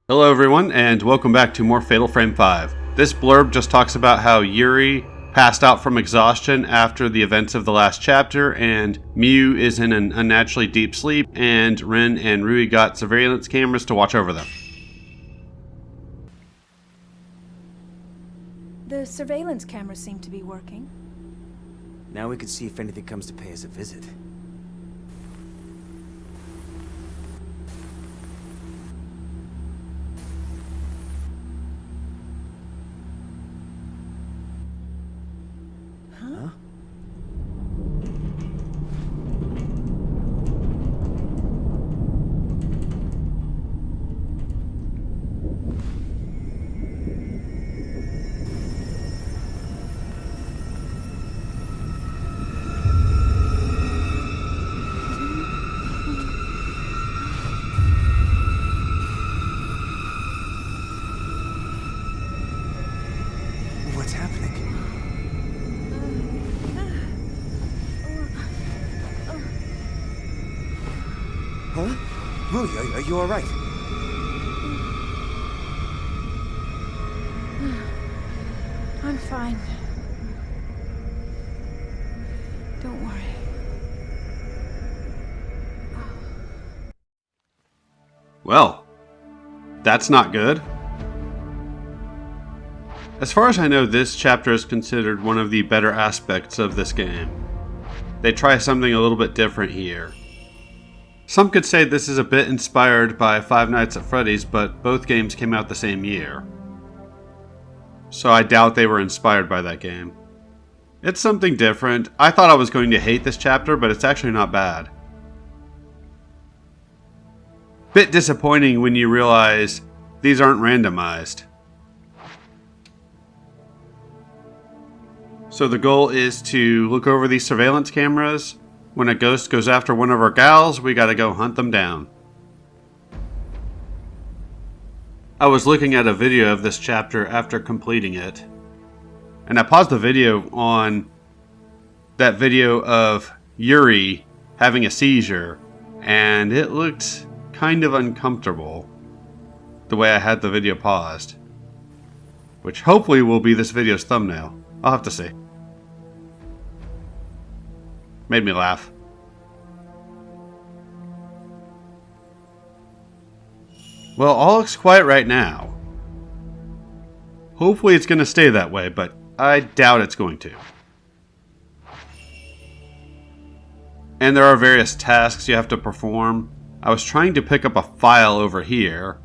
Hello everyone, and welcome back to more Fatal Frame 5. This blurb just talks about how Yuri passed out from exhaustion after the events of the last chapter, and Miu is in an unnaturally deep sleep, and Rin and Rui got surveillance cameras to watch over them. The surveillance cameras seem to be working. Now we can see if anything comes to pay us a visit. Huh? What's happening? Huh? Rui, are you alright? I'm fine. Don't worry. Well, that's not good. As far as I know, this chapter is considered one of the better aspects of this game. They try something a little bit different here. Some could say this is a bit inspired by Five Nights at Freddy's, but both games came out the same year. So I doubt they were inspired by that game. It's something different. I thought I was going to hate this chapter, but it's actually not bad. Bit disappointing when you realize these aren't randomized. So the goal is to look over these surveillance cameras. When a ghost goes after one of our gals, we gotta go hunt them down. I was looking at a video of this chapter after completing it, and I paused the video on that video of Yuri having a seizure, and it looked kind of uncomfortable the way I had the video paused, which hopefully will be this video's thumbnail. I'll have to see. Made me laugh. Well, all looks quiet right now. Hopefully it's going to stay that way, but I doubt it's going to. And there are various tasks you have to perform. I was trying to pick up a file over here,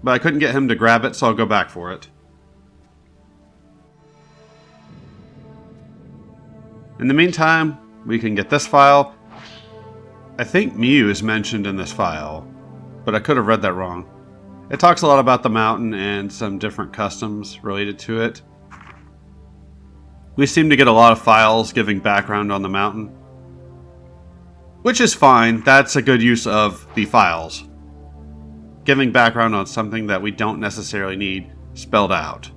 but I couldn't get him to grab it, so I'll go back for it. In the meantime, we can get this file. I think Miu is mentioned in this file, but I could have read that wrong. It talks a lot about the mountain and some different customs related to it. We seem to get a lot of files giving background on the mountain, which is fine. That's a good use of the files. Giving background on something that we don't necessarily need spelled out.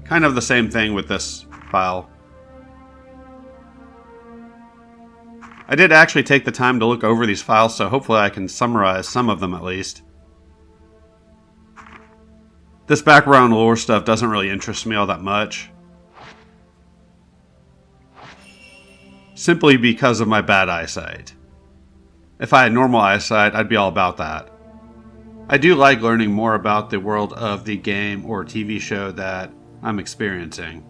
Kind of the same thing with this file. I did actually take the time to look over these files, so hopefully I can summarize some of them at least. This background lore stuff doesn't really interest me all that much, simply because of my bad eyesight. If I had normal eyesight, I'd be all about that. I do like learning more about the world of the game or TV show that I'm experiencing.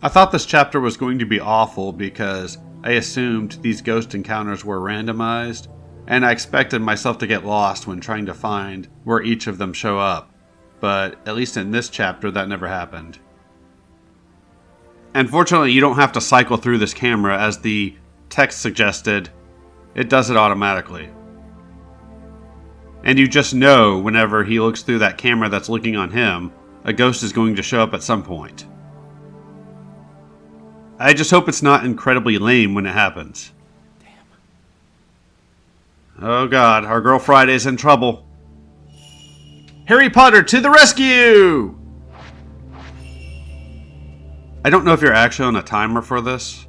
I thought this chapter was going to be awful because I assumed these ghost encounters were randomized, and I expected myself to get lost when trying to find where each of them show up. But at least in this chapter, that never happened. And fortunately, you don't have to cycle through this camera as the text suggested. It does it automatically. And you just know whenever he looks through that camera that's looking on him, a ghost is going to show up at some point. I just hope it's not incredibly lame when it happens. Damn. Oh god, our girl Friday's in trouble. Harry Potter to the rescue! I don't know if you're actually on a timer for this.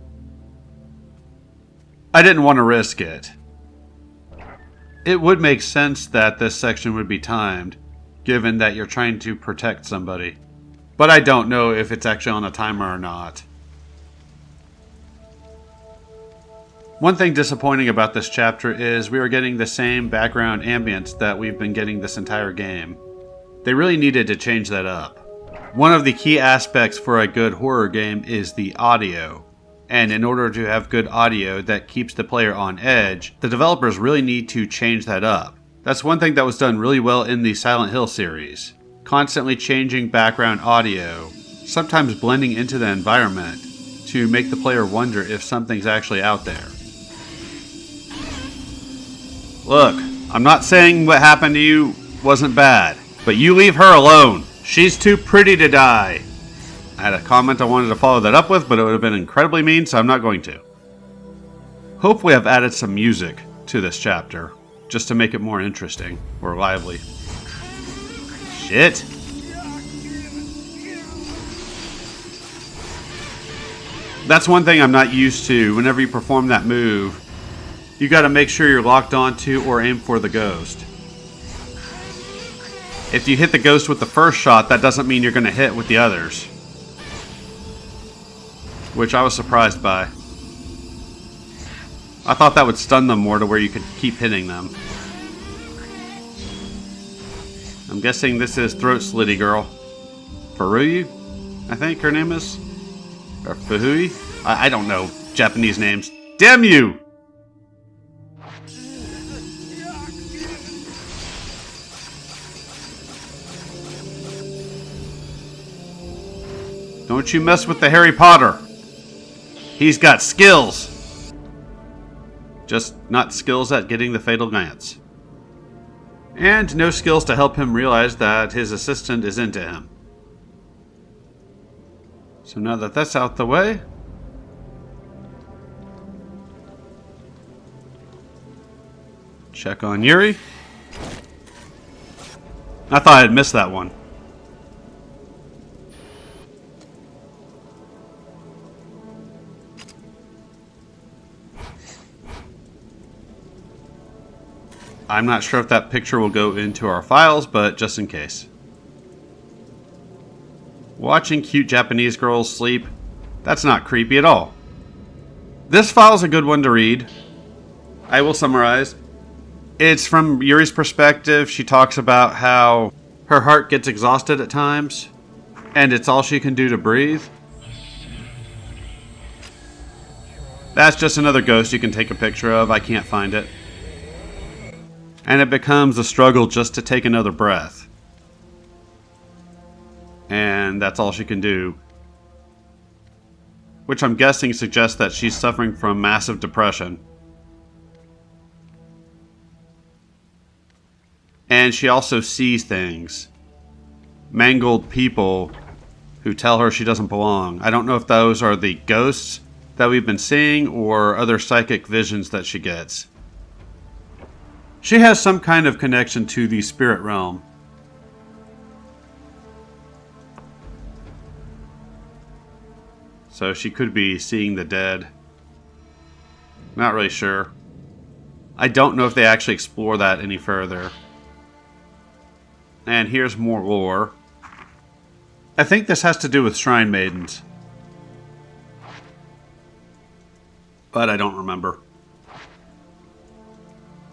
I didn't want to risk it. It would make sense that this section would be timed, given that you're trying to protect somebody. But I don't know if it's actually on a timer or not. One thing disappointing about this chapter is we are getting the same background ambience that we've been getting this entire game. They really needed to change that up. One of the key aspects for a good horror game is the audio. And in order to have good audio that keeps the player on edge, the developers really need to change that up. That's one thing that was done really well in the Silent Hill series. Constantly changing background audio, sometimes blending into the environment to make the player wonder if something's actually out there. Look, I'm not saying what happened to you wasn't bad, but you leave her alone. She's too pretty to die. I had a comment I wanted to follow that up with, but it would have been incredibly mean, so I'm not going to. Hopefully I've added some music to this chapter, just to make it more interesting or lively. Shit. That's one thing I'm not used to. Whenever you perform that move, you gotta make sure you're locked onto or aim for the ghost. If you hit the ghost with the first shot, that doesn't mean you're gonna hit with the others. Which I was surprised by. I thought that would stun them more to where you could keep hitting them. I'm guessing this is Throat Slitty Girl. Furuyu, I think her name is? Or Fuhui? I don't know Japanese names. Damn you! Don't you mess with the Harry Potter. He's got skills. Just not skills at getting the fatal glance. And no skills to help him realize that his assistant is into him. So now that that's out the way, check on Yuri. I thought I had missed that one. I'm not sure if that picture will go into our files, but just in case. Watching cute Japanese girls sleep, that's not creepy at all. This file's a good one to read. I will summarize. It's from Yuri's perspective. She talks about how her heart gets exhausted at times, and it's all she can do to breathe. That's just another ghost you can take a picture of. I can't find it. And it becomes a struggle just to take another breath. And that's all she can do. Which I'm guessing suggests that she's suffering from massive depression. And she also sees things. Mangled people who tell her she doesn't belong. I don't know if those are the ghosts that we've been seeing or other psychic visions that she gets. She has some kind of connection to the spirit realm. So she could be seeing the dead. Not really sure. I don't know if they actually explore that any further. And here's more lore. I think this has to do with shrine maidens. But I don't remember.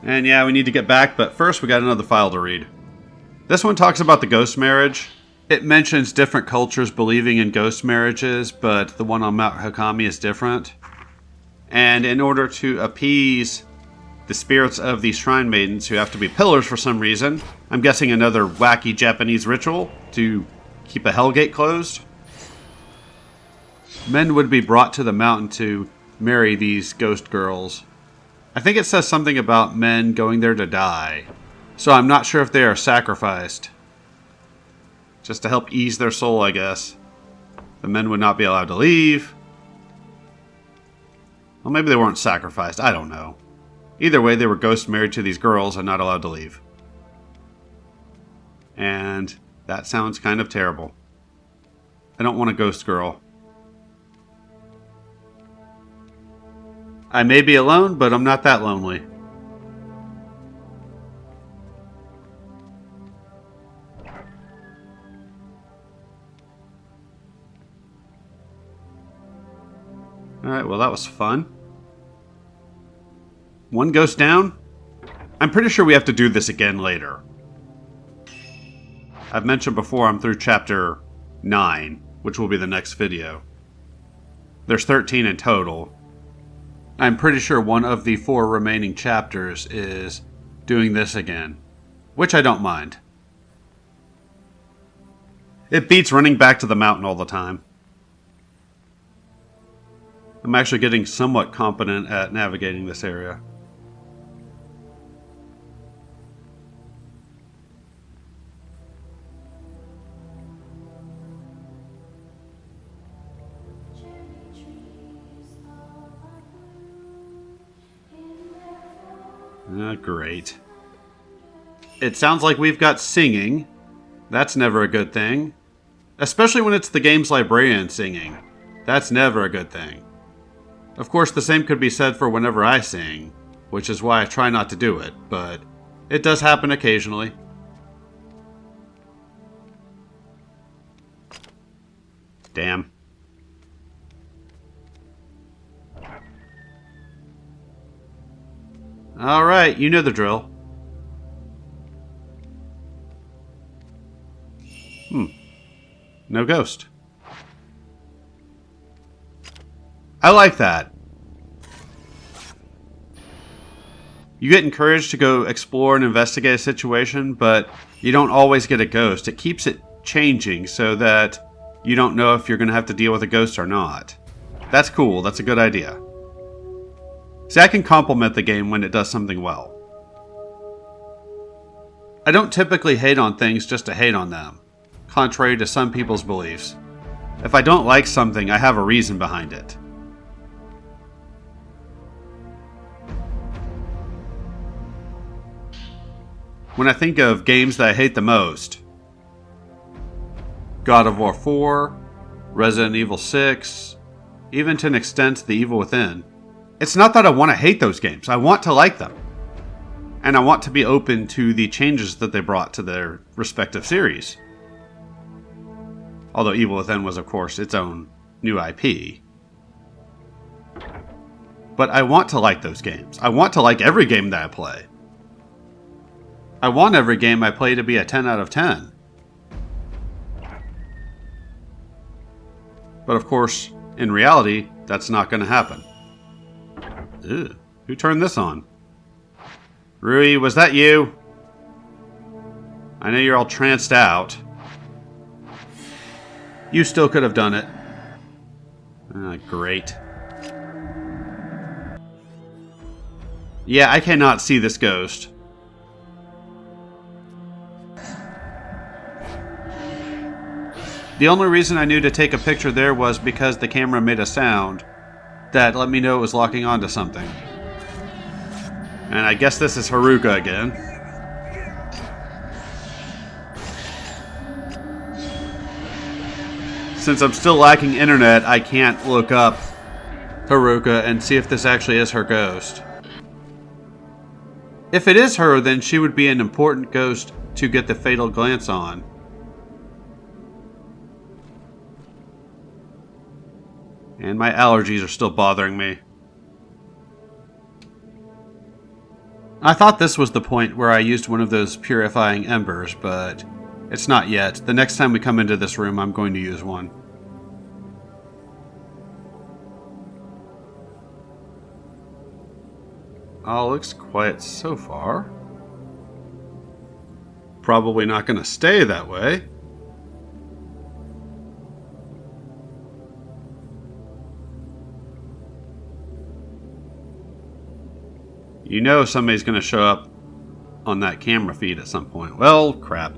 And yeah, we need to get back, but first we got another file to read. This one talks about the ghost marriage. It mentions different cultures believing in ghost marriages, but the one on Mount Hakami is different. And in order to appease the spirits of these shrine maidens, who have to be pillars for some reason, I'm guessing another wacky Japanese ritual to keep a hellgate closed, men would be brought to the mountain to marry these ghost girls. I think it says something about men going there to die. So I'm not sure if they are sacrificed. Just to help ease their soul, I guess. The men would not be allowed to leave. Well, maybe they weren't sacrificed. I don't know. Either way, they were ghost married to these girls and not allowed to leave. And that sounds kind of terrible. I don't want a ghost girl. I may be alone, but I'm not that lonely. Alright, well that was fun. One ghost down? I'm pretty sure we have to do this again later. I've mentioned before I'm through chapter 9, which will be the next video. There's 13 in total. I'm pretty sure one of the 4 remaining chapters is doing this again, which I don't mind. It beats running back to the mountain all the time. I'm actually getting somewhat competent at navigating this area. Great. It sounds like we've got singing. That's never a good thing. Especially when it's the game's librarian singing. That's never a good thing. Of course, the same could be said for whenever I sing, which is why I try not to do it, but it does happen occasionally. Damn. Alright, you know the drill. No ghost. I like that. You get encouraged to go explore and investigate a situation, but you don't always get a ghost. It keeps it changing so that you don't know if you're going to have to deal with a ghost or not. That's cool. That's a good idea. See, I can compliment the game when it does something well. I don't typically hate on things just to hate on them, contrary to some people's beliefs. If I don't like something, I have a reason behind it. When I think of games that I hate the most, God of War 4, Resident Evil 6, even to an extent The Evil Within, it's not that I want to hate those games. I want to like them. And I want to be open to the changes that they brought to their respective series. Although Evil Within was, of course, its own new IP. But I want to like those games. I want to like every game that I play. I want every game I play to be a 10 out of 10. But of course, in reality, that's not going to happen. Ew, who turned this on? Rui, was that you? I know you're all tranced out. You still could have done it. Great. Yeah, I cannot see this ghost. The only reason I knew to take a picture there was because the camera made a sound that let me know it was locking onto something. And I guess this is Haruka again. Since I'm still lacking internet, I can't look up Haruka and see if this actually is her ghost. If it is her, then she would be an important ghost to get the fatal glance on. And my allergies are still bothering me. I thought this was the point where I used one of those purifying embers, but it's not yet. The next time we come into this room, I'm going to use one. All looks quiet so far. Probably not going to stay that way. You know somebody's going to show up on that camera feed at some point. Well, crap.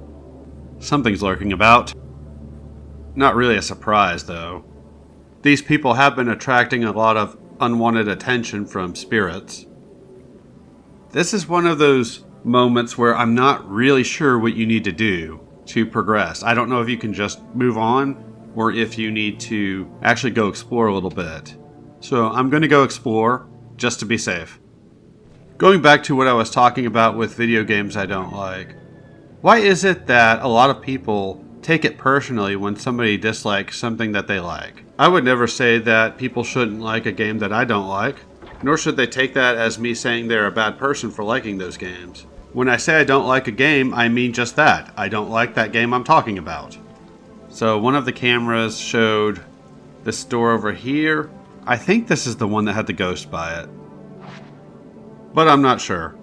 Something's lurking about. Not really a surprise, though. These people have been attracting a lot of unwanted attention from spirits. This is one of those moments where I'm not really sure what you need to do to progress. I don't know if you can just move on or if you need to actually go explore a little bit. So I'm going to go explore just to be safe. Going back to what I was talking about with video games I don't like. Why is it that a lot of people take it personally when somebody dislikes something that they like? I would never say that people shouldn't like a game that I don't like, nor should they take that as me saying they're a bad person for liking those games. When I say I don't like a game, I mean just that. I don't like that game I'm talking about. So one of the cameras showed this door over here. I think this is the one that had the ghost by it, but I'm not sure.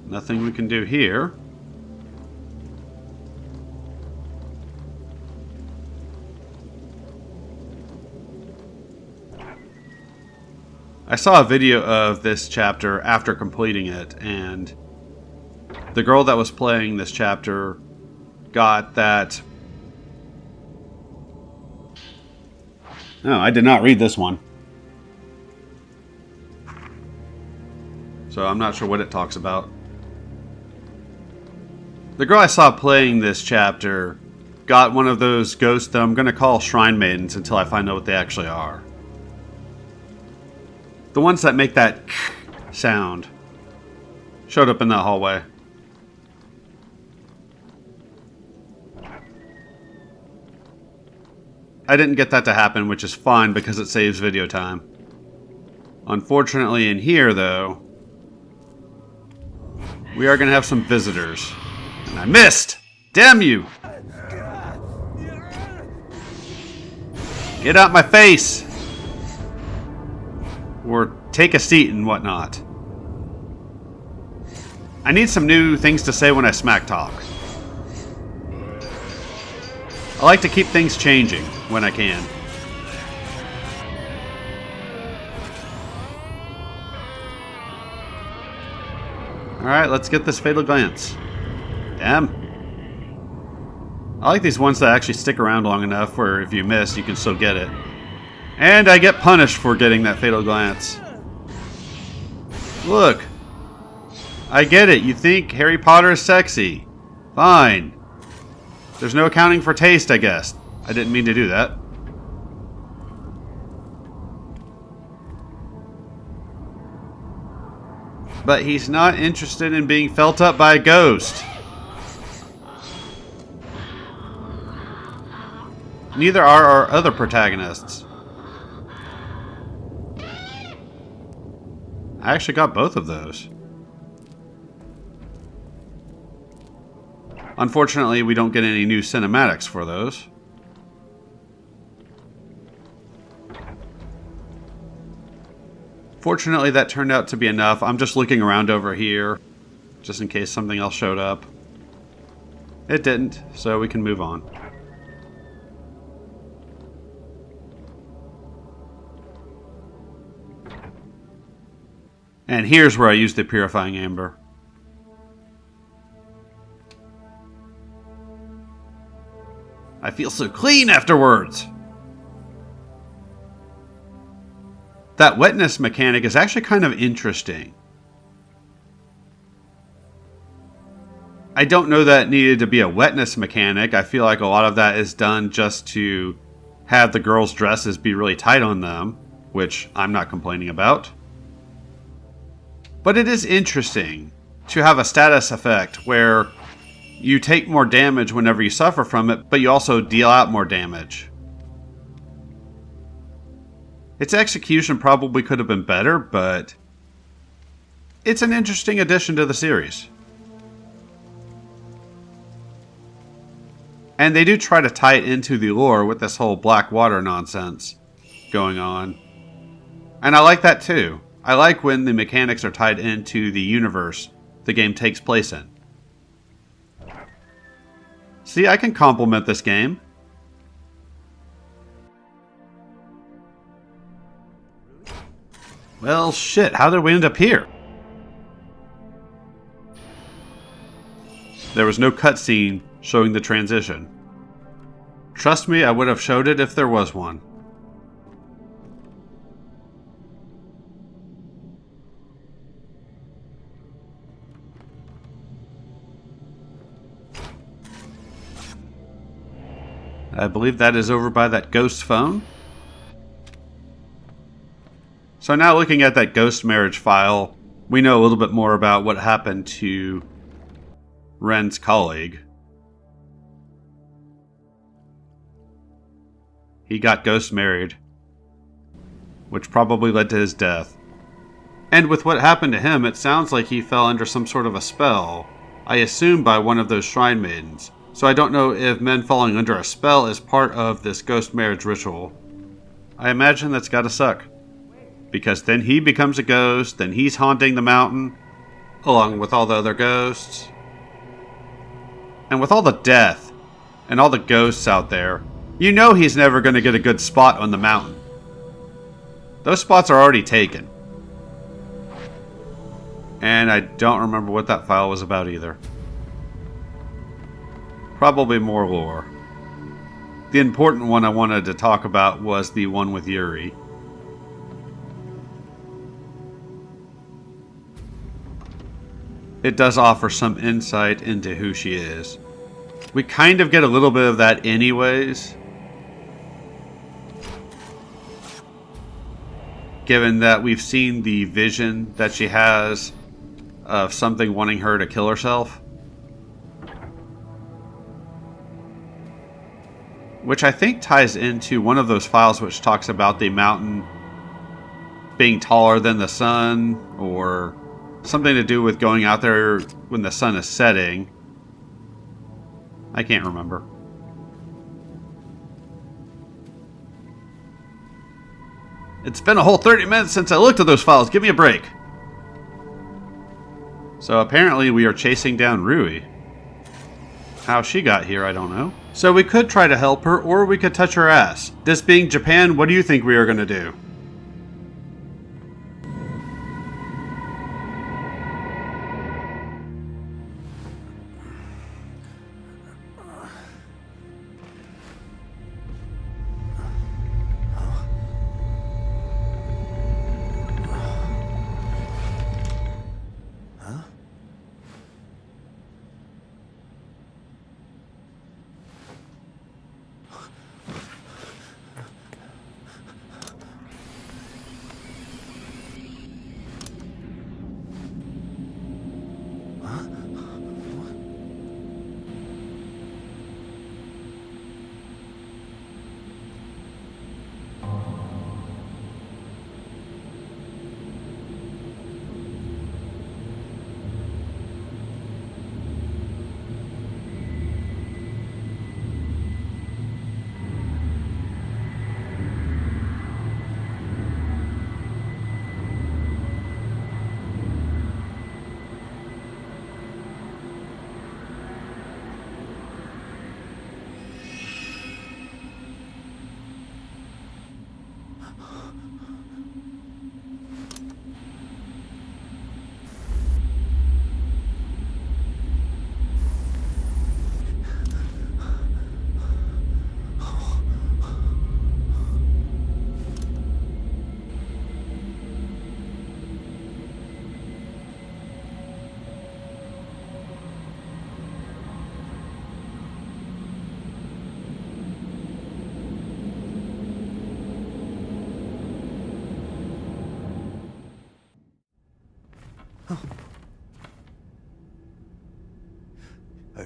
Nothing we can do here. I saw a video of this chapter after completing it, and the girl that was playing this chapter got that... No, I did not read this one. So I'm not sure what it talks about. The girl I saw playing this chapter got one of those ghosts that I'm going to call Shrine Maidens until I find out what they actually are. The ones that make that sound showed up in that hallway. I didn't get that to happen, which is fine because it saves video time. Unfortunately in here, though, we are going to have some visitors. And I missed! Damn you! Get out my face! Or take a seat and whatnot. I need some new things to say when I smack talk. I like to keep things changing when I can. Alright, let's get this fatal glance. Damn. I like these ones that actually stick around long enough where if you miss, you can still get it. And I get punished for getting that fatal glance. Look. I get it. You think Harry Potter is sexy. Fine. There's no accounting for taste, I guess. I didn't mean to do that. But he's not interested in being felt up by a ghost. Neither are our other protagonists. I actually got both of those. Unfortunately, we don't get any new cinematics for those. Fortunately, that turned out to be enough. I'm just looking around over here, just in case something else showed up. It didn't, so we can move on. And here's where I use the purifying amber. I feel so clean afterwards! That wetness mechanic is actually kind of interesting. I don't know that it needed to be a wetness mechanic. I feel like a lot of that is done just to have the girls' dresses be really tight on them, which I'm not complaining about. But it is interesting to have a status effect where you take more damage whenever you suffer from it, but you also deal out more damage. Its execution probably could have been better, but it's an interesting addition to the series. And they do try to tie it into the lore with this whole black water nonsense going on. And I like that too. I like when the mechanics are tied into the universe the game takes place in. See, I can compliment this game. Well, shit, how did we end up here? There was no cutscene showing the transition. Trust me, I would have showed it if there was one. I believe that is over by that ghost phone. So now looking at that ghost marriage file, we know a little bit more about what happened to Ren's colleague. He got ghost married, which probably led to his death. And with what happened to him, it sounds like he fell under some sort of a spell, I assume by one of those shrine maidens. So I don't know if men falling under a spell is part of this ghost marriage ritual. I imagine that's gotta suck. Because then he becomes a ghost, then he's haunting the mountain, along with all the other ghosts. And with all the death, and all the ghosts out there, you know he's never gonna get a good spot on the mountain. Those spots are already taken. And I don't remember what that file was about either. Probably more lore. The important one I wanted to talk about was the one with Yuri. It does offer some insight into who she is. We kind of get a little bit of that anyways, given that we've seen the vision that she has of something wanting her to kill herself. Which I think ties into one of those files which talks about the mountain being taller than the sun, or something to do with going out there when the sun is setting. I can't remember. It's been a whole 30 minutes since I looked at those files. Give me a break. So apparently we are chasing down Rui. How she got here, I don't know. So we could try to help her, or we could touch her ass. This being Japan, what do you think we are going to do?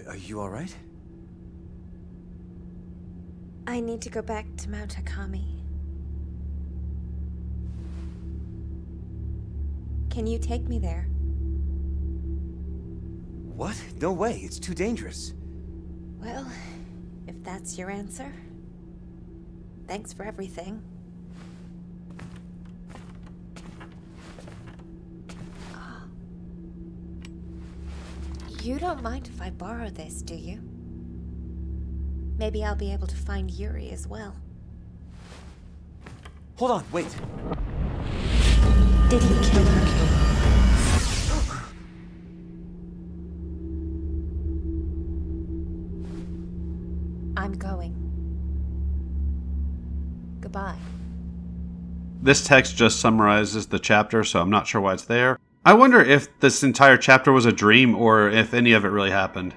Are you all right? I need to go back to Mount Hakami. Can you take me there? What? No way. It's too dangerous. Well, if that's your answer, thanks for everything. You don't mind if I borrow this, do you? Maybe I'll be able to find Yuri as well. Hold on, wait. Did he kill her? I'm going. Goodbye. This text just summarizes the chapter, so I'm not sure why it's there. I wonder if this entire chapter was a dream or if any of it really happened.